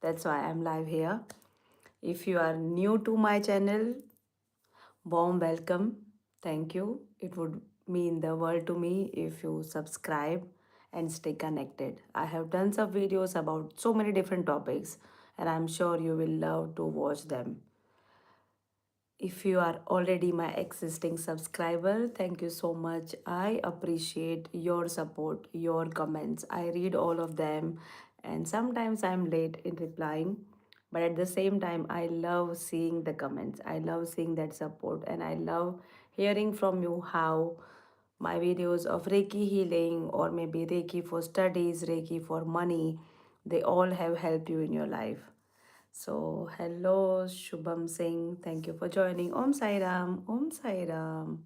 That's why I'm live here. If you are new to my channel, warm welcome. Thank you. It would mean the world to me if you subscribe and stay connected. I have tons of videos about so many different topics, and I'm sure you will love to watch them. If you are already my existing subscriber, thank you so much. I appreciate your support, your comments. I read all of them, and sometimes I'm late in replying. But at the same time, I love seeing the comments. I love seeing that support, and I love hearing from you how my videos of Reiki healing or maybe Reiki for studies, Reiki for money, they all have helped you in your life. So, hello, Shubham Singh. Thank you for joining. Om Sai Ram. Om Sai Ram.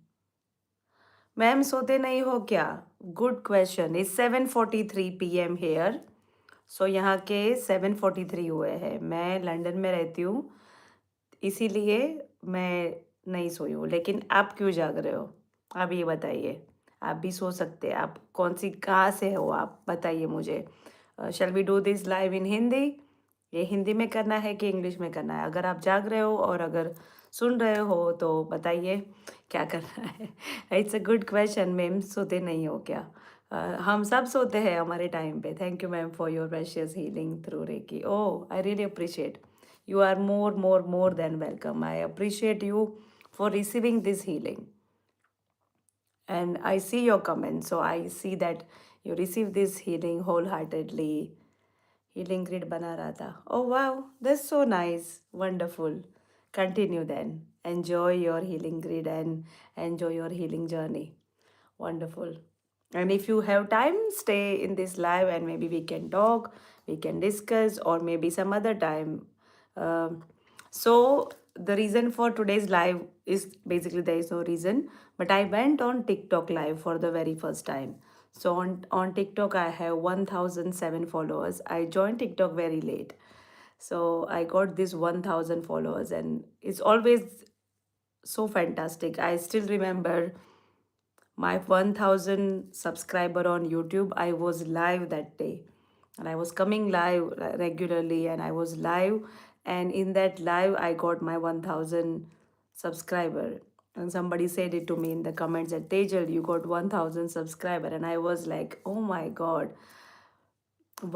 Ma'am सोते नहीं हो क्या? Good question. Is 7:43 PM here. So यहाँ के 7:43 हुए हैं. मैं London में रहती हूँ, इसीलिए मैं नहीं सोई हूँ. लेकिन आप क्यों जाग रहे हो? आप ये बताइए. आप भी सो सकते हैं. आप कौन सी कहाँ से हो आप? बताइए मुझे. Shall we do this live in Hindi? ये हिंदी में करना है कि इंग्लिश में करना है? अगर आप जाग रहे हो और अगर सुन रहे हो तो बताइए क्या करना है. It's a good question ma'am. सोते नहीं हो क्या? हम सब सोते हैं हमारे टाइम पे. Thank you ma'am for your precious healing through Reiki. Oh, I really appreciate. You are more than welcome. I appreciate you for receiving this healing. And I see your comments, so I see that you receive this healing wholeheartedly. Healing grid bana raha tha. Oh wow, that's so nice. Wonderful. Continue then. Enjoy your healing grid and enjoy your healing journey. Wonderful. And if you have time, stay in this live and maybe we can talk, we can discuss, or maybe some other time. Um, so, the reason for today's live is basically there is no reason, but I went on TikTok live for the very first time. So, on TikTok, I have 1007 followers. I joined TikTok very late. So, I got this 1000 followers, and it's always so fantastic. I still remember my 1000 subscriber on YouTube. I was live that day, and I was coming live regularly, and I was live, and in that live I got my 1000 subscriber. And somebody said it to me in the comments that Tejal, you got 1000 subscriber, and I was like, oh my god.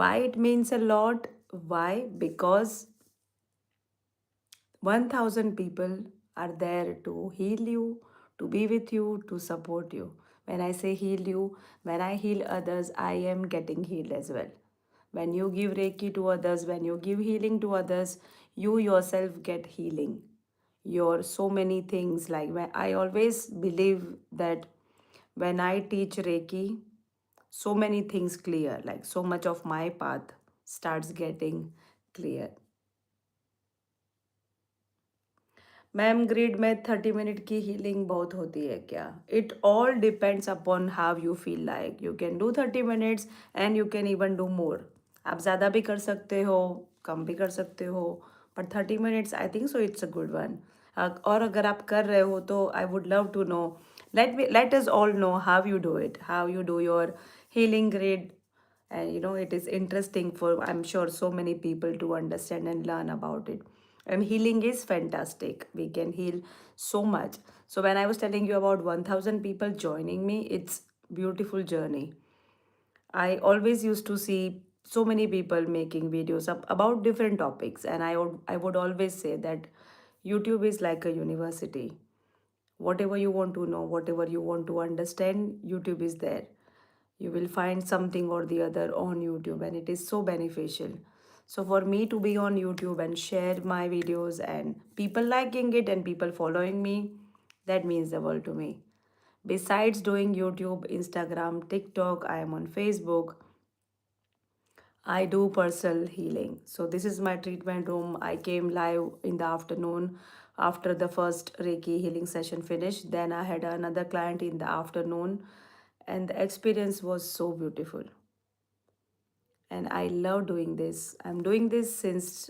Why it means a lot? Why? Because 1000 people are there to heal you, to be with you, to support you. When I say heal you, when I heal others, I am getting healed as well. When you give Reiki to others, when you give healing to others, you yourself get healing. Your so many things, like when I always believe that when I teach Reiki, so many things clear, like so much of my path starts getting clear. Ma'am grid में 30 minute की healing बहुत होती है क्या? It all depends upon how you feel like. You can do 30 minutes and you can even do more. आप ज़्यादा भी कर सकते हो, कम भी कर सकते हो, but 30 minutes I think so it's a good one. और अगर आप कर रहे हो तो I would love to know. Let us all know how you do it, how you do your healing grid. And it is interesting for, I'm sure, so many people to understand and learn about it. And healing is fantastic. We can heal so much. So when I was telling you about 1000 people joining me, it's beautiful journey. I always used to see so many people making videos about different topics, and I would always say that YouTube is like a university. Whatever you want to know, whatever you want to understand, YouTube is there. You will find something or the other on YouTube, and it is so beneficial. So for me to be on YouTube and share my videos and people liking it and people following me, that means the world to me. Besides doing YouTube, Instagram, TikTok, I am on Facebook. I do personal healing. So this is my treatment room. I came live in the afternoon after the first Reiki healing session finished. Then I had another client in the afternoon, and the experience was so beautiful. And I love doing this. I'm doing this since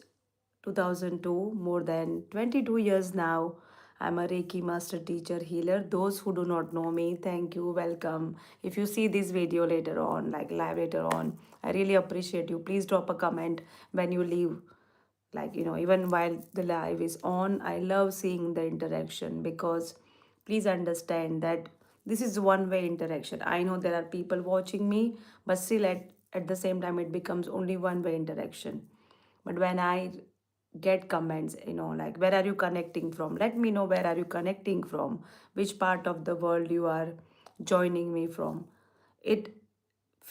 2002, more than 22 years now. I'm a Reiki master teacher healer. Those who do not know me, thank you, welcome. If you see this video later on, like live later on, I really appreciate you. Please drop a comment when you leave. Like, even while the live is on, I love seeing the interaction, because please understand that this is one way interaction. I know there are people watching me, but still at the same time, it becomes only one way interaction. But when I get comments, like, where are you connecting from? Let me know, where are you connecting from? Which part of the world you are joining me from? It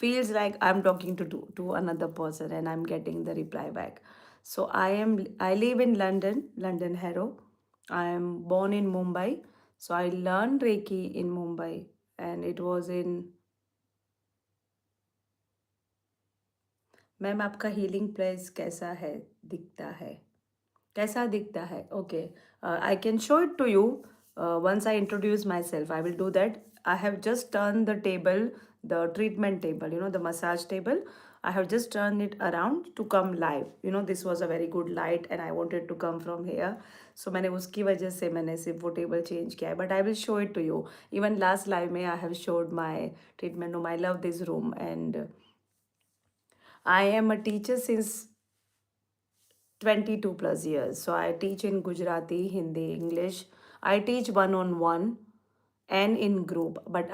feels like I'm talking to another person, and I'm getting the reply back. So I live in London Harrow. I am born in Mumbai. So I learned Reiki in Mumbai, and it was in, ma'am आपका healing place कैसा है, दिखता है, कैसा दिखता है? Okay, I can show it to you once I introduce myself. I will do that. I have just turned the table, the treatment table, the massage table. I have just turned it around to come live. This was a very good light and I wanted to come from here. So मैंने उसकी वजह से मैंने सिर्फ वो table change किया है, but I will show it to you. Even last live में I have showed my treatment room. I love this room, and I am a teacher since 22 plus years. So I teach in Gujarati, Hindi, English. I teach one on one and in group. But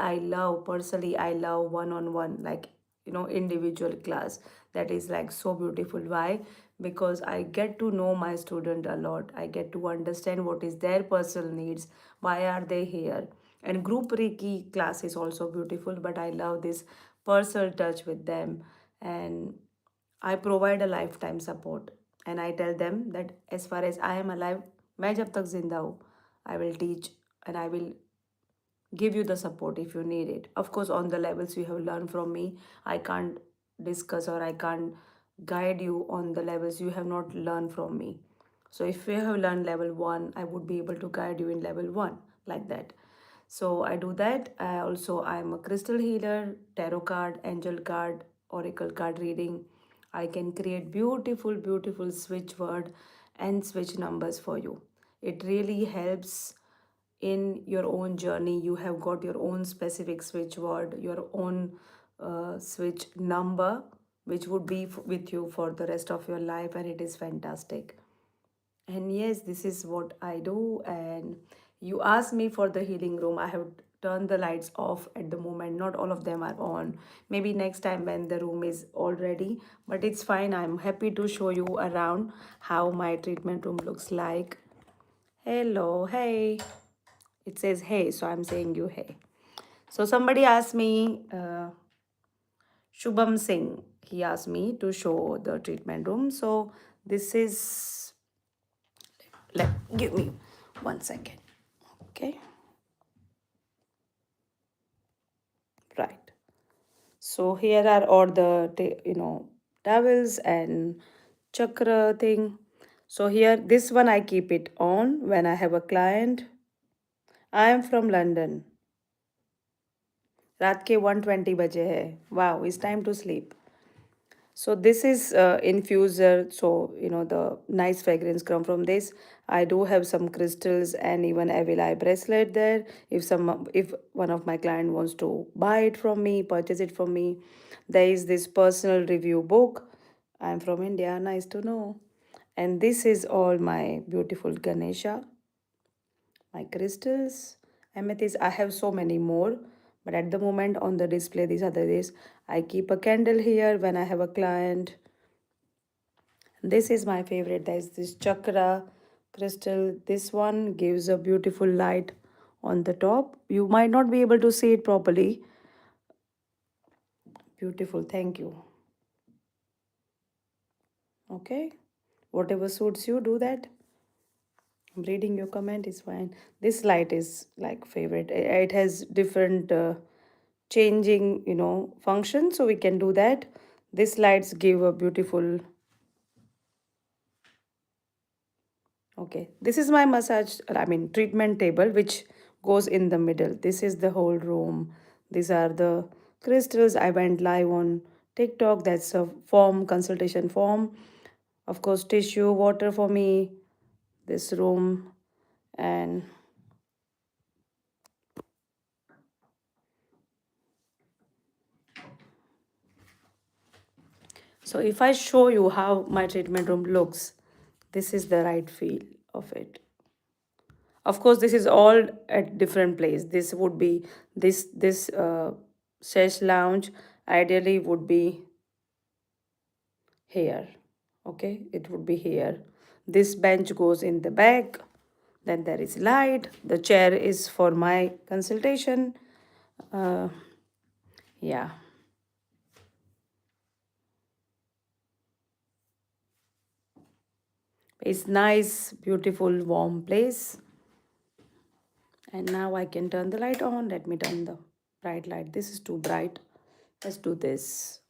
personally, I love one on one, like, individual class. That is like so beautiful. Why? Because I get to know my student a lot. I get to understand what is their personal needs, why are they here. And group Reiki class is also beautiful, but I love this personal touch with them. And I provide a lifetime support, and I tell them that as far as I am alive, मैं जब तक जिंदा हूँ, I will teach and I will give you the support if you need it. Of course, on the levels you have learned from me, I can't discuss or I can't guide you on the levels you have not learned from me. So if you have learned level 1, I would be able to guide you in level 1, like that. So I do that. I'm a crystal healer, tarot card, angel card, oracle card reading. I can create beautiful, beautiful switch word and switch numbers for you. It really helps in your own journey. You have got your own specific switch word, your own switch number, which would be with you for the rest of your life, and it is fantastic. And yes, this is what I do. And you asked me for the healing room. I have turned the lights off at the moment. Not all of them are on. Maybe next time when the room is all ready. But it's fine. I'm happy to show you around how my treatment room looks like. Hello, hey. It says hey, so I'm saying you hey. So somebody asked me, Shubham Singh, he asked me to show the treatment room. So this is, give me 1 second. Okay, right. So here are all the towels and chakra thing. So here, this one I keep it on when I have a client. I am from London. रात के 1:20 बजे है. Wow, it's time to sleep. So this is infuser. So the nice fragrance come from this. I do have some crystals and even Evil Eye bracelet there. If one of my client wants to buy it from me, purchase it from me, there is this personal review book. I'm from India. Nice to know. And this is all my beautiful Ganesha, my crystals, amethyst. I have so many more, but at the moment on the display, these are the days. I keep a candle here when I have a client. This is my favorite. There's this chakra crystal. This one gives a beautiful light on the top. You might not be able to see it properly. Beautiful. Thank you. Okay. Whatever suits you, do that. I'm reading your comment, is fine. This light is like favorite. It has different changing, function, so we can do that. These lights give a beautiful. Okay, this is my treatment table, which goes in the middle. This is the whole room. These are the crystals. I went live on TikTok. That's a consultation form. Of course, tissue, water for me, this room, and so if I show you how my treatment room looks, This is the right feel of it. Of course, this is all at different place. This would be this sesh lounge ideally would be here. Okay, it would be here. This bench goes in the back. Then there is light. The chair is for my consultation. Uh, yeah, it's nice, beautiful, warm place. And now I can turn the light on. Let me turn the bright light. This is too bright. Let's do this.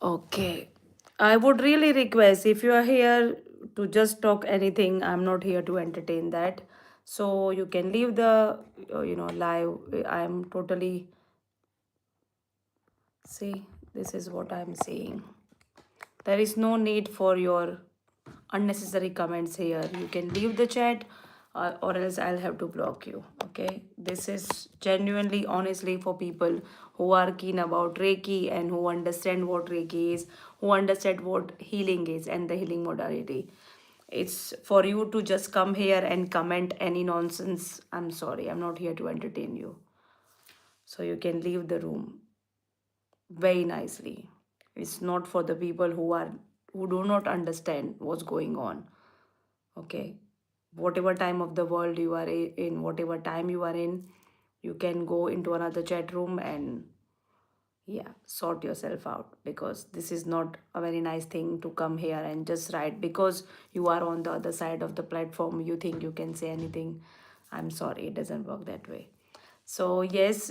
Okay. I would really request if you are here to just talk anything, I'm not here to entertain that. So you can leave the, live. I'm totally, see, this is what I'm saying. There is no need for your unnecessary comments here. You can leave the chat or else I'll have to block you. Okay. This is genuinely, honestly for people who are keen about Reiki and who understand what Reiki is, who understand what healing is and the healing modality. It's for you to just come here and comment any nonsense. I'm sorry. I'm not here to entertain you. So you can leave the room very nicely. It's not for the people who do not understand what's going on. Okay, whatever time of the world you are in, whatever time you are in, you can go into another chat room and yeah, sort yourself out, because this is not a very nice thing to come here and just write because you are on the other side of the platform. You think you can say anything. I'm sorry, it doesn't work that way. So yes,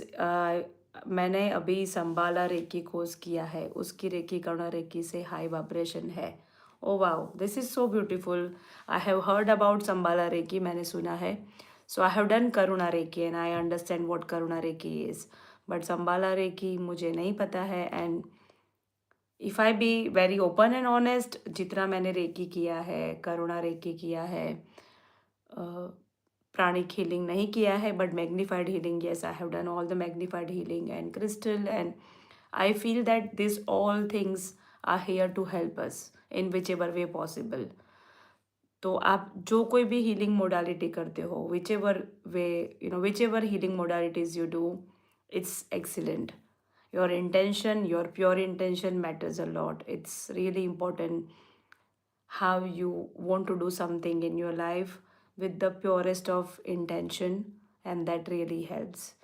मैंने अभी संबाला recce course किया है, उसकी recce करुणा recce से high vibration है. Oh wow, this is so beautiful. I have heard about Sambala Reiki, मैंने सुना है. So I have done Karuna Reiki and I understand what Karuna Reiki is. But Sambala Reiki मुझे नहीं पता है. And if I be very open and honest, जितना मैंने recce किया है, करुणा रेकी किया है, pranic healing nahi kiya hai, but magnified healing, yes, I have done all the magnified healing and crystal, and I feel that these all things are here to help us in whichever way possible. तो आप जो कोई भी healing modality करते हो, which ever way, which ever healing modalities you do, it's excellent. Your intention, your pure intention matters a lot. It's really important how you want to do something in your life with the purest of intention, and that really helps.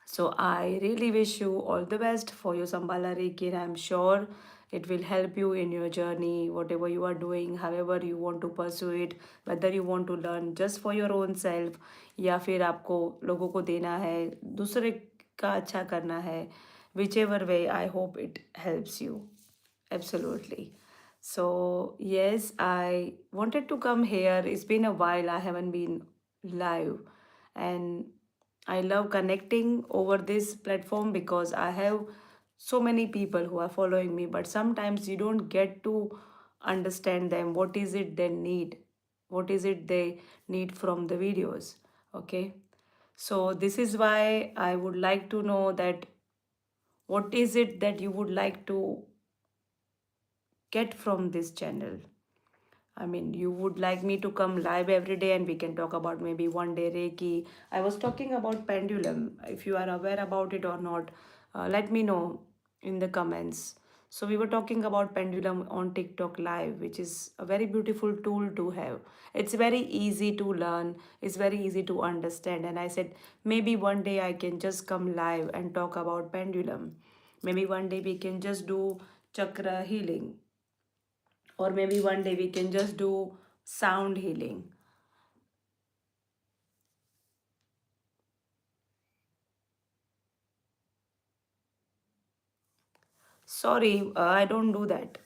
So I really wish you all the best for your Sambala Reiki, and I'm sure it will help you in your journey, whatever you are doing, however you want to pursue it, whether you want to learn just for your own self या फिर आपको लोगों को देना है, दूसरे का अच्छा करना है, whichever way, I hope it helps you. Absolutely. So, yes, I wanted to come here. It's been a while. I haven't been live. And I love connecting over this platform because I have so many people who are following me, but sometimes you don't get to understand them. What is it they need? What is it they need from the videos? Okay. So, this is why I would like to know that what is it that you would like to get from this channel. I mean, you would like me to come live every day and we can talk about maybe one day Reiki. I was talking about pendulum. If you are aware about it or not, let me know in the comments. So, we were talking about pendulum on TikTok live, which is a very beautiful tool to have. It's very easy to learn, it's very easy to understand. And I said, maybe one day I can just come live and talk about pendulum. Maybe one day we can just do chakra healing, or maybe one day we can just do sound healing. Sorry, I don't do that.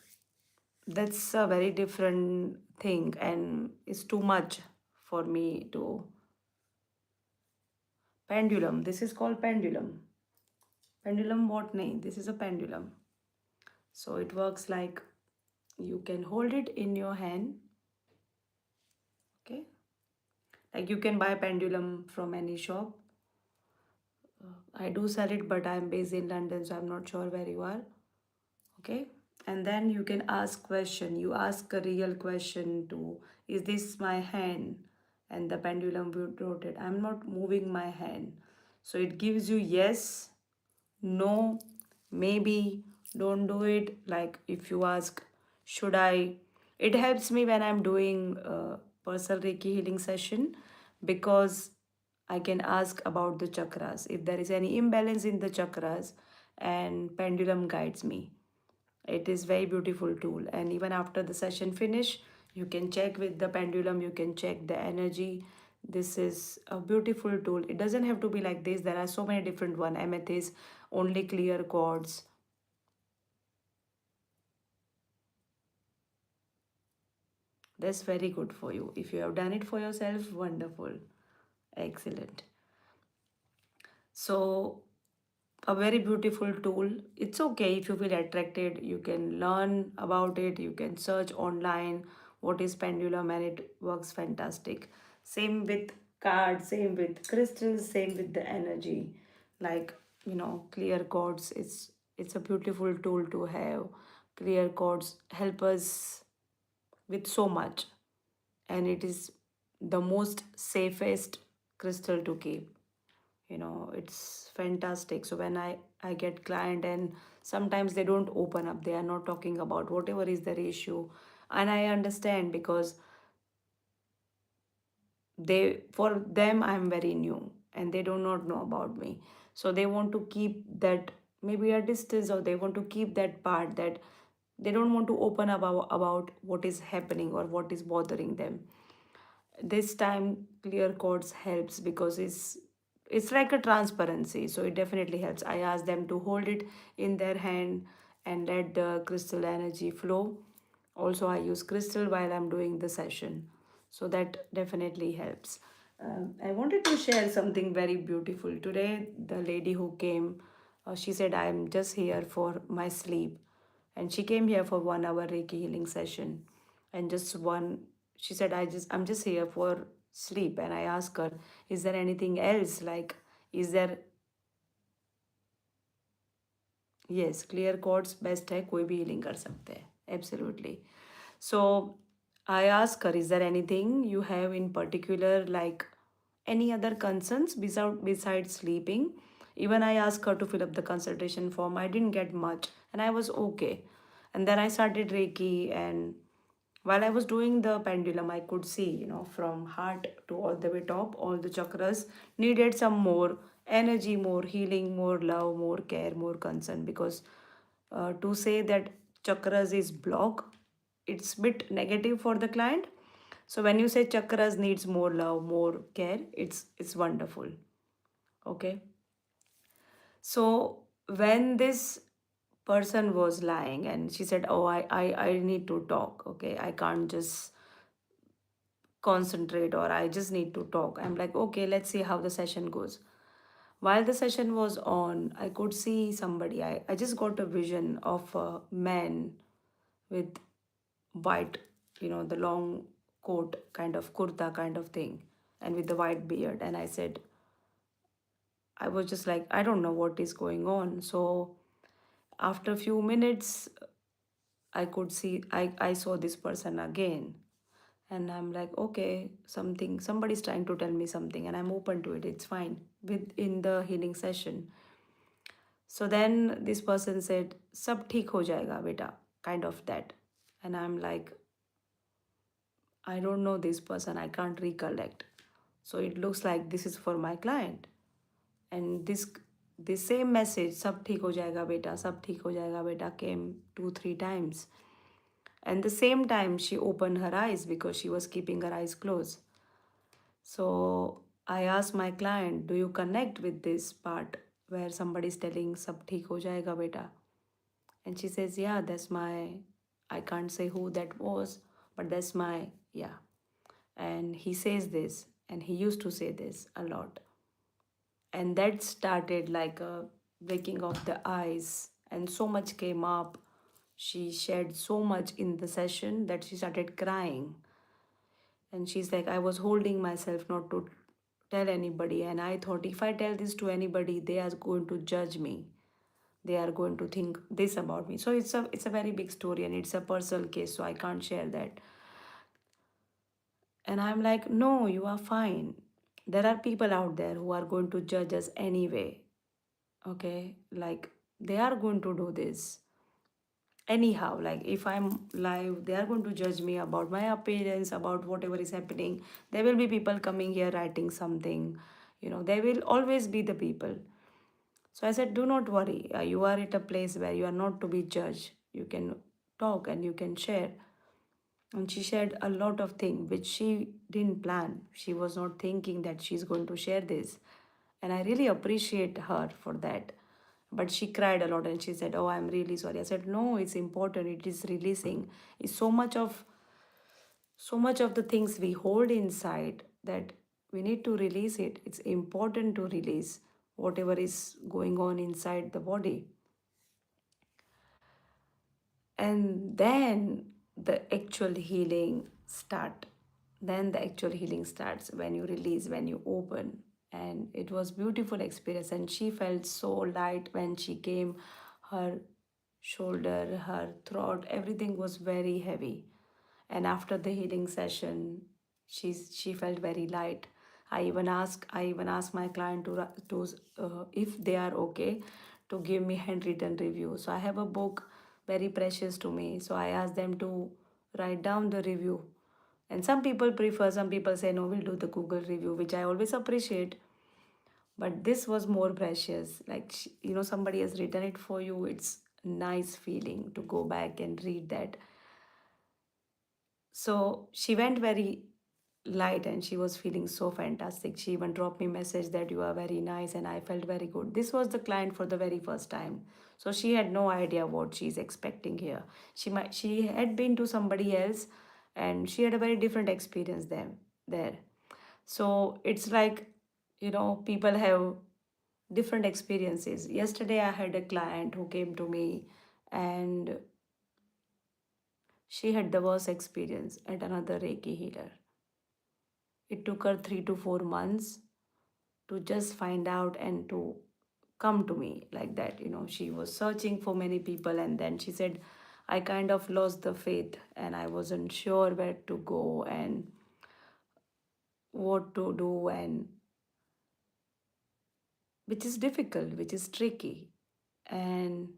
That's a very different thing and it's too much for me to. Pendulum, this is called pendulum. Pendulum what name? This is a pendulum. So it works like you can hold it in your hand. Okay, like you can buy pendulum from any shop. I do sell it, but I'm based in London, so I'm not sure where you are. Okay. And then you can ask question. You ask a real question to, is this my hand? And the pendulum will rotate. I'm not moving my hand. So it gives you yes, no, maybe, don't do it. Like if you ask, should I? It helps me when I'm doing a personal Reiki healing session, because I can ask about the chakras. If there is any imbalance in the chakras, and pendulum guides me. It is very beautiful tool, and even after the session finish, you can check with the pendulum, you can check the energy. This is a beautiful tool. It doesn't have to be like this. There are so many different one. Amethyst, only clear quartz. That's very good for you. If you have done it for yourself, wonderful. Excellent. So a very beautiful tool. It's okay if you feel attracted, you can learn about it, you can search online what is pendulum, and it works fantastic. Same with cards, same with crystals, same with the energy. Like, clear chords, it's a beautiful tool to have. Clear chords help us with so much, and it is the most safest crystal to keep. It's fantastic. So when I get client, and sometimes they don't open up, they are not talking about whatever is their issue, and I understand, because they, for them, I'm very new, and they do not know about me. So they want to keep that, maybe a distance, or they want to keep that part, that they don't want to open about what is happening or what is bothering them. This time clear codes helps, because it's like a transparency, so it definitely helps. I ask them to hold it in their hand and let the crystal energy flow. Also, I use crystal while I'm doing the session, so that definitely helps. I wanted to share something very beautiful today. The lady who came, she said, I'm just here for my sleep, and she came here for 1 hour Reiki healing session. And just one, she said, I'm just here for sleep. And I asked her, is there anything else? Like, is there? Yes, clear codes best है, कोई भी healing कर सकते हैं, absolutely. So I asked her, is there anything you have in particular, like any other concerns besides sleeping? Even I asked her to fill up the consultation form. I didn't get much, and I was okay. And then I started Reiki, and while I was doing the pendulum, I could see, from heart to all the way top, all the chakras needed some more energy, more healing, more love, more care, more concern. Because to say that chakras is block, it's bit negative for the client. So when you say chakras needs more love, more care, it's wonderful. Okay. So when this person was lying, and she said, oh, I need to talk. Okay, I can't just concentrate, or I just need to talk. I'm like, okay, let's see how the session goes. While the session was on, I could see somebody. I just got a vision of a man with white, the long coat, kind of kurta kind of thing, and with the white beard. And I said, I was just like, I don't know what is going on. So after a few minutes, I could see, I saw this person again. And I'm like, okay, somebody's trying to tell me something, and I'm open to it. It's fine within the healing session. So then this person said, "Sab theek ho jayega, beta," kind of that. And I'm like, I don't know this person. I can't recollect. So it looks like this is for my client. And this same message, "Sab theek ho jayega, beta," "Sab theek ho jayega, beta," came 2 3 times. And the same time, she opened her eyes, because she was keeping her eyes closed. So I asked my client, do you connect with this part where somebody is telling sab theek ho jayega beta? And she says, yeah, that's my, I can't say who that was, but that's my, yeah. And he says this, and he used to say this a lot. And that started like a breaking of the ice, and so much came up. She shared so much in the session that she started crying. And she's like, I was holding myself not to tell anybody. And I thought if I tell this to anybody, they are going to judge me. They are going to think this about me. So it's a very big story and it's a personal case, so I can't share that. And I'm like, no, you are fine. There are people out there who are going to judge us anyway. Okay, like they are going to do this anyhow. Like if I'm live, they are going to judge me about my appearance, about whatever is happening. There will be people coming here writing something. There will always be the people. So I said, do not worry. You are at a place where you are not to be judged. You can talk and you can share. And she shared a lot of things which she didn't plan. She was not thinking that she's going to share this. And I really appreciate her for that. But she cried a lot and she said, oh, I'm really sorry. I said, no, it's important. It is releasing. It's so much of the things we hold inside that we need to release it. It's important to release whatever is going on inside the body. And then the actual healing starts when you release, when you open. And it was beautiful experience, and she felt so light when she came. Her shoulder, her throat, everything was very heavy. And after the healing session, she felt very light. I even asked my client to if they are okay to give me handwritten review. So I have a book very precious to me. So I asked them to write down the review. And some people prefer, some people say no, we'll do the Google review, which I always appreciate. But this was more precious. Like somebody has written it for you. It's nice feeling to go back and read that. So she went very light and she was feeling so fantastic. She even dropped me message that you are very nice and I felt very good. This was the client for the very first time. So she had no idea what she's expecting here. She had been to somebody else and she had a very different experience there. So it's like, people have different experiences. Yesterday I had a client who came to me and she had the worst experience at another Reiki healer. It took her 3 to 4 months to just find out and to come to me like that. She was searching for many people and then she said, I kind of lost the faith and I wasn't sure where to go and what to do, and which is difficult, which is tricky. And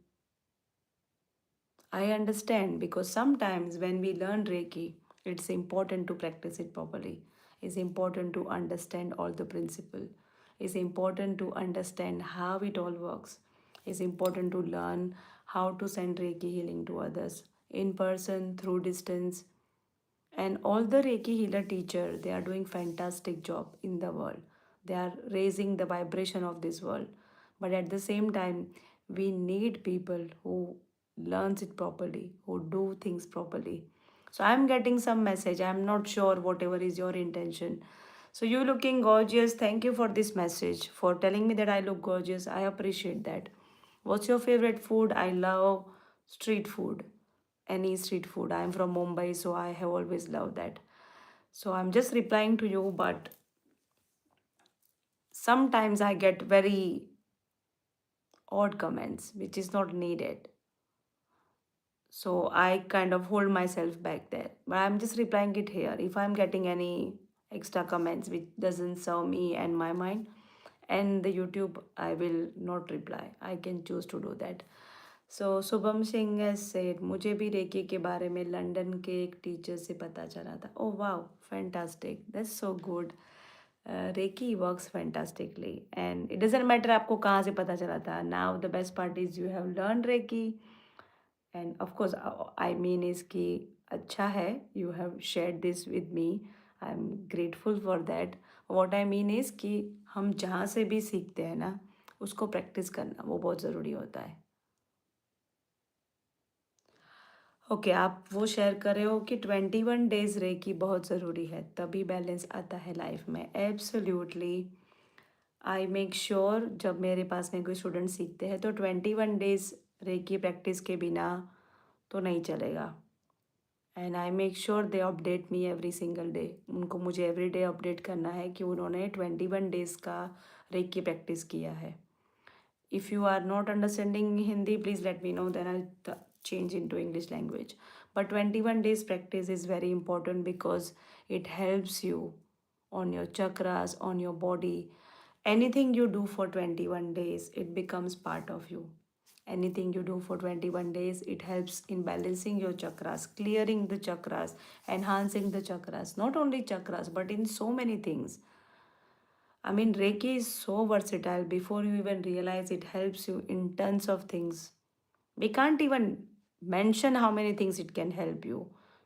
I understand because sometimes when we learn Reiki, it's important to practice it properly. It's important to understand all the principle. It's important to understand how it all works. It's important to learn how to send Reiki healing to others in person, through distance. And all the Reiki healer teacher, they are doing fantastic job in the world. They are raising the vibration of this world. But at the same time, we need people who learns it properly, who do things properly. So I'm getting some message. I'm not sure whatever is your intention. So you looking gorgeous. Thank you for this message, for telling me that I look gorgeous. I appreciate that. What's your favorite food? I love street food, any street food. I'm from Mumbai, so I have always loved that. So I'm just replying to you, but sometimes I get very odd comments, which is not needed. So I kind of hold myself back there. But I'm just replying it here. If I'm getting any extra comments which doesn't serve me and my mind and the YouTube, I will not reply. I can choose to do that. So Subham Singh has said, मुझे भी recce के बारे में London के एक teacher से पता चला था. Oh wow, fantastic. That's so good. Reiki works fantastically. And it doesn't matter आपको कहाँ से पता चला था. Now the best part is you have learned Reiki. And of course, I mean is कि अच्छा है, you have shared this with me. I'm grateful for that. What I mean is कि हम जहाँ से भी सीखते हैं ना, उसको प्रैक्टिस करना वो बहुत ज़रूरी होता है. ओके आप वो शेयर कर रहे हो कि 21 डेज रेकी बहुत ज़रूरी है तभी बैलेंस आता है लाइफ में. एब्सोल्युटली आई मेक श्योर जब मेरे पास में कोई स्टूडेंट सीखते हैं तो 21 डेज रेकी प्रैक्टिस के बिना तो नहीं चलेगा. And I make sure they update me every single day. उनको मुझे एवरी डे अपडेट करना है कि उन्होंने 21 डेज का रेकी प्रैक्टिस किया है. If you are not understanding Hindi, please let me know, then I'll change into English language. But 21 days practice is very important because it helps you on your chakras, on your body. Anything you do for 21 days, it becomes part of you. Anything you do for 21 days, it helps in balancing your chakras, clearing the chakras, enhancing the chakras. Not only chakras, but in so many things. I mean, Reiki is so versatile. Before you even realize, it helps you in tons of things. We can't even mention how many things it can help you,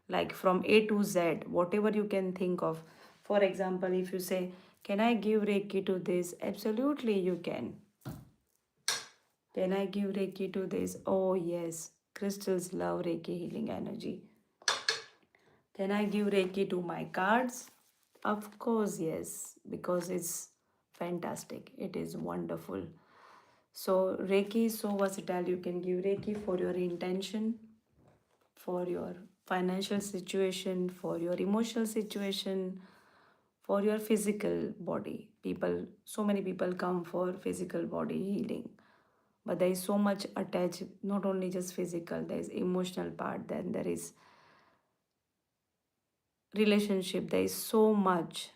like from A to Z, whatever you can think of. For example, if you say, can I give Reiki to this? Absolutely, you can. Can I give Reiki to this? Oh, yes. Crystals love Reiki healing energy. Can I give Reiki to my cards? Of course, yes, because it's fantastic. It is wonderful. So, Reiki is so versatile. You can give Reiki for your intention, for your financial situation, for your emotional situation, for your physical body. So many people come for physical body healing. But there is so much attached, not only just physical, there is emotional part, then there is relationship, there is so much.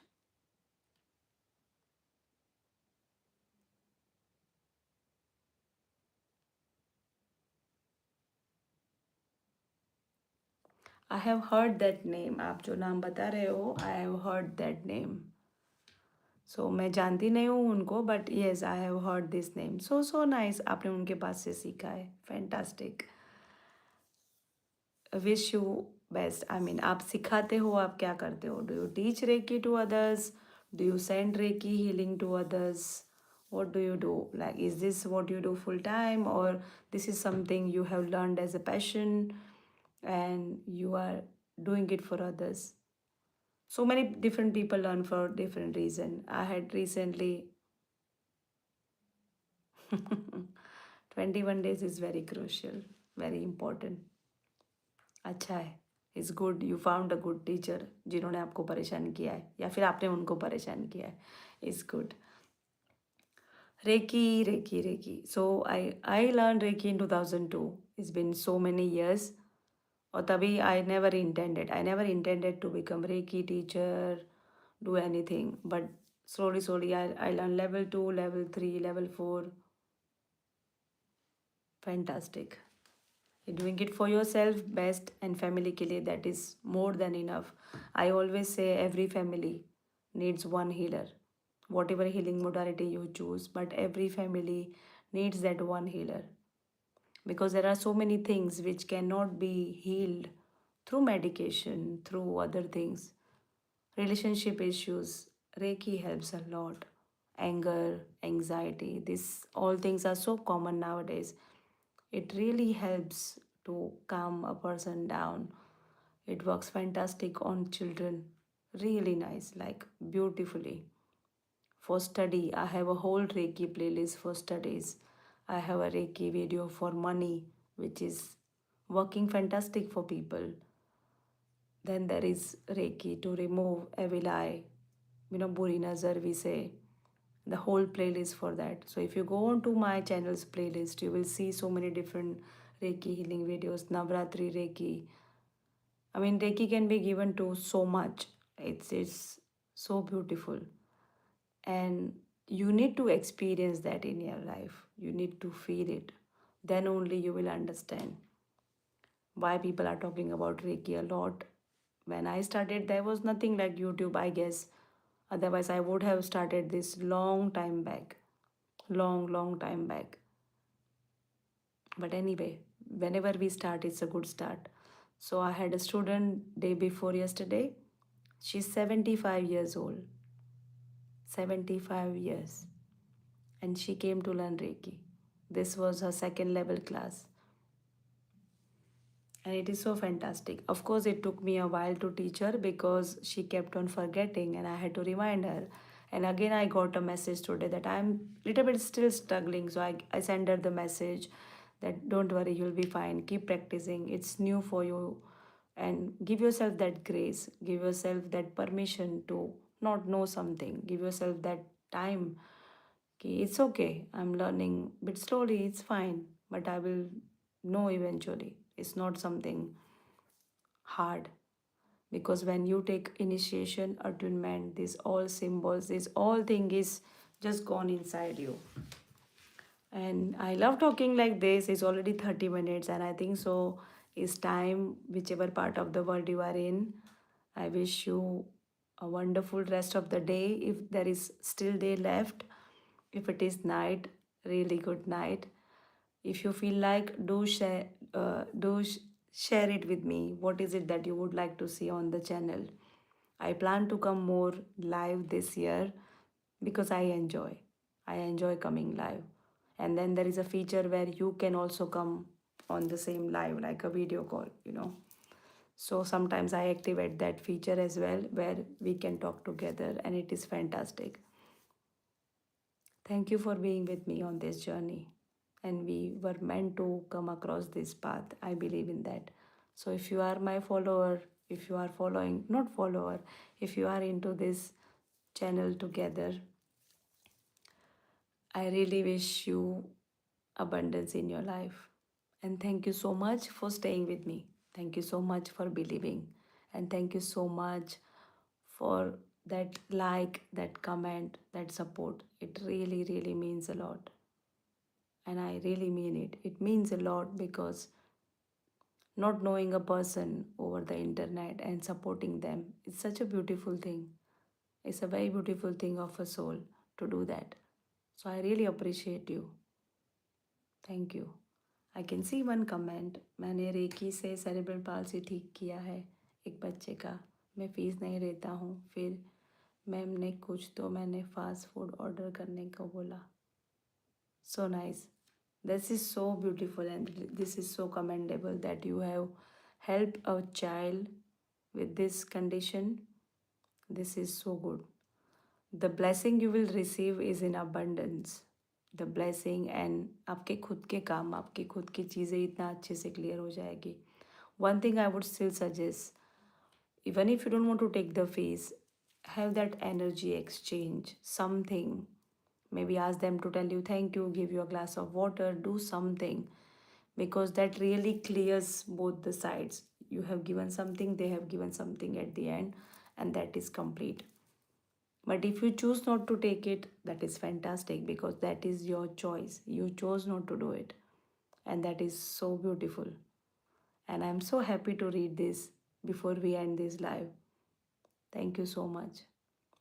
I have heard that name. आप जो नाम बता रहे हो, I have heard that name. So मैं जानती नहीं हूँ उनको, but yes, I have heard this name. So nice. आपने उनके पास से सीखा है. Fantastic. Wish you best. I mean, आप सिखाते हो, आप क्या करते हो? Do you teach Reiki to others? Do you send Reiki healing to others? What do you do? Like, is this what you do full time, or this is something you have learned as a passion and you are doing it for others? So many different people learn for different reason. I had recently 21 days is very crucial, very important. अच्छा है. It's good you found a good teacher जिन्होंने आपको परेशान किया है या फिर आपने उनको परेशान किया है. It's good. Reiki. So I learn Reiki in 2002. It's been so many years. और तभी I never intended to become Reiki teacher, do anything. But slowly I learn level 2, level 3, level 4. Fantastic. You're doing it for yourself best and family के लिए, that is more than enough. I always say every family needs one healer, whatever healing modality you choose, but every family needs that one healer because there are so many things which cannot be healed through medication, through other things. Relationship issues, Reiki helps a lot. Anger, anxiety, this all things are so common nowadays. It really helps to calm a person down. It works fantastic on children. Really nice, like beautifully. For study, I have a whole Reiki playlist for studies. I have a Reiki video for money, which is working fantastic for people. Then there is Reiki to remove evil eye, Buri Nazar, we say. The whole playlist for that. So if you go on to my channel's playlist, you will see so many different Reiki healing videos, Navratri Reiki. I mean, Reiki can be given to so much. It's so beautiful. And you need to experience that in your life. You need to feel it. Then only you will understand why people are talking about Reiki a lot. When I started, there was nothing like YouTube, I guess. Otherwise, I would have started this long time back. Long time back. But anyway, whenever we start, it's a good start. So I had a student day before yesterday. She's 75 years old. 75 years. And she came to learn Reiki. This was her second level class. And it is so fantastic. Of course, it took me a while to teach her because she kept on forgetting and I had to remind her. And again, I got a message today that I'm little bit still struggling. So I sent her the message that don't worry, you'll be fine. Keep practicing. It's new for you. and give yourself that grace, give yourself that permission to not know something, give yourself that time. Okay, it's okay, I'm learning bit slowly, it's fine, but I will know eventually. It's not something hard, because when you take initiation, attunement, these all symbols, this all thing is just gone inside you. And I love talking like this. It's already 30 minutes, and I think so it's time, whichever part of the world you are in. I wish you a wonderful rest of the day. If there is still day left, if it is night, really good night. If you feel like, share it with me. What is it that you would like to see on the channel? I plan to come more live this year because I enjoy coming live. And then there is a feature where you can also come on the same live, like a video call. So sometimes I activate that feature as well, where we can talk together, and it is fantastic. Thank you for being with me on this journey. And we were meant to come across this path. I believe in that. So if you are my follower, if you are following, not follower, if you are into this channel together, I really wish you abundance in your life. And thank you so much for staying with me. Thank you so much for believing. And thank you so much for that like, that comment, that support. It really, really means a lot. And I really mean it. It means a lot, because not knowing a person over the internet and supporting them, it's such a beautiful thing. It's a very beautiful thing of a soul to do that. So I really appreciate you. Thank you. I can see one comment. मैंने recce से cerebral palsy ठीक किया है एक बच्चे का. मैं fees नहीं लेता हूँ. फिर मैम ने कुछ तो मैंने फास्ट फूड ऑर्डर करने को बोला. So nice. This is so beautiful, and this is so commendable that you have helped a child with this condition. This is so good. The blessing you will receive is in abundance. The blessing and आपके खुद के काम, आपकी खुद की चीज़ें इतना अच्छे से क्लियर हो जाएगी. One thing I would still suggest, even if you don't want to take the fees, have that energy exchange, something. Maybe ask them to tell you thank you, give you a glass of water, do something, because that really clears both the sides. You have given something, they have given something at the end, and that is complete. But if you choose not to take it, that is fantastic, because that is your choice. You chose not to do it, and that is so beautiful. And I'm so happy to read this before we end this live. Thank you so much.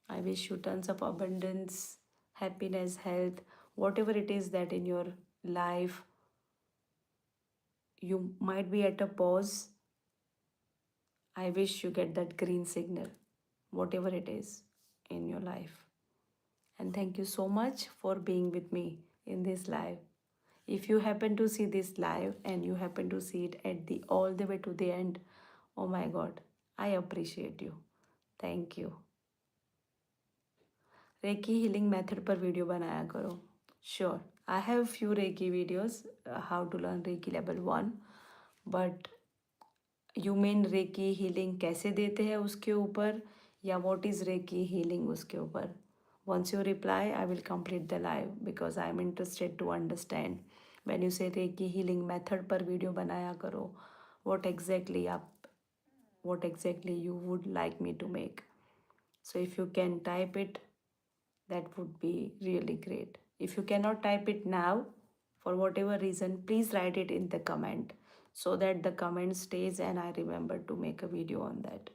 I wish you tons of abundance, happiness, health, whatever it is that in your life you might be at a pause. I wish you get that green signal, whatever it is in your life. And thank you so much for being with me in this live. If you happen to see this live and you happen to see it at the all the way to the end, oh my god, I appreciate you. Thank you. Reiki healing method पर video बनाया करो. Sure, I have few Reiki videos how to learn Reiki level 1. But you mean Reiki healing कैसे देते हैं उसके ऊपर, या what is recce healing उसके ऊपर? Once you reply, I will complete the live, because I am interested to understand. When you say recce healing method पर video बनाया करो, what exactly you would like me to make? So if you can type it, that would be really great. If you cannot type it now, for whatever reason, please write it in the comment, so that the comment stays and I remember to make a video on that.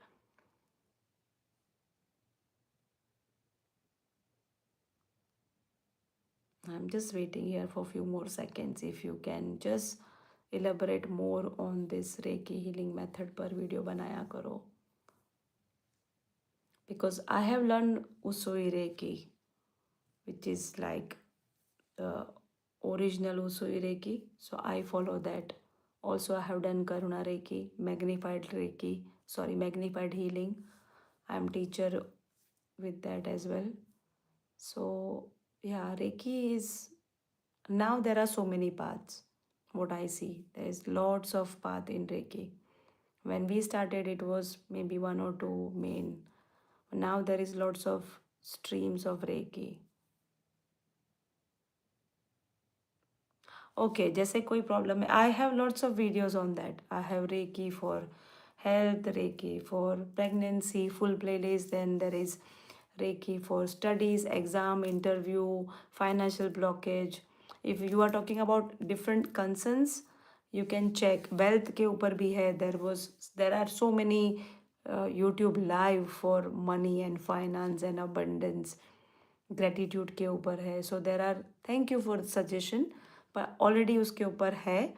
I'm just waiting here for a few more seconds. If you can just elaborate more on this Reiki healing method per video banaya karo. Because I have learned Usui Reiki, which is like the original Usui Reiki. So I follow that. Also, I have done Karuna Reiki, magnified healing. I am teacher with that as well. So yeah, Reiki is, now there are so many paths. What I see, there is lots of path in Reiki. When we started, it was maybe one or two main. Now there is lots of streams of Reiki. Okay, जैसे कोई problem है, I have lots of videos on that. I have Reiki for health, Reiki for pregnancy, full playlist. Then there is Reiki for studies, exam, interview, financial blockage. If you are talking about different concerns, you can check. Wealth के ऊपर भी है. There are so many YouTube live for money and finance and abundance. Gratitude के ऊपर है. So there are, thank you for suggestion, पर already उसके ऊपर है.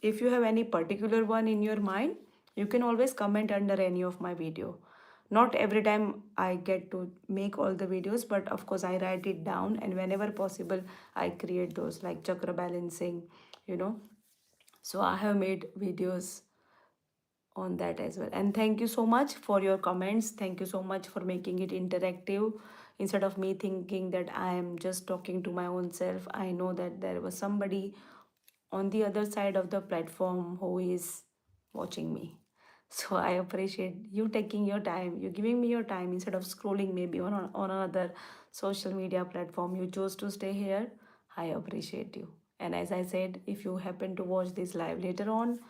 If you have any particular one in your mind, you can always comment under any of my video. Not every time I get to make all the videos, but of course I write it down, and whenever possible I create those, like chakra balancing, you know. So I have made videos on that as well. And thank you so much for your comments. Thank you so much for making it interactive. Instead of me thinking that I am just talking to my own self, I know that there was somebody on the other side of the platform who is watching me. So I appreciate you taking your time, you giving me your time instead of scrolling maybe on another social media platform. You chose to stay here. I appreciate you. And as I said, if you happen to watch this live later on,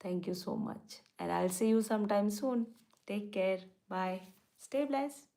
thank you so much. And I'll see you sometime soon. Take care. Bye. Stay blessed.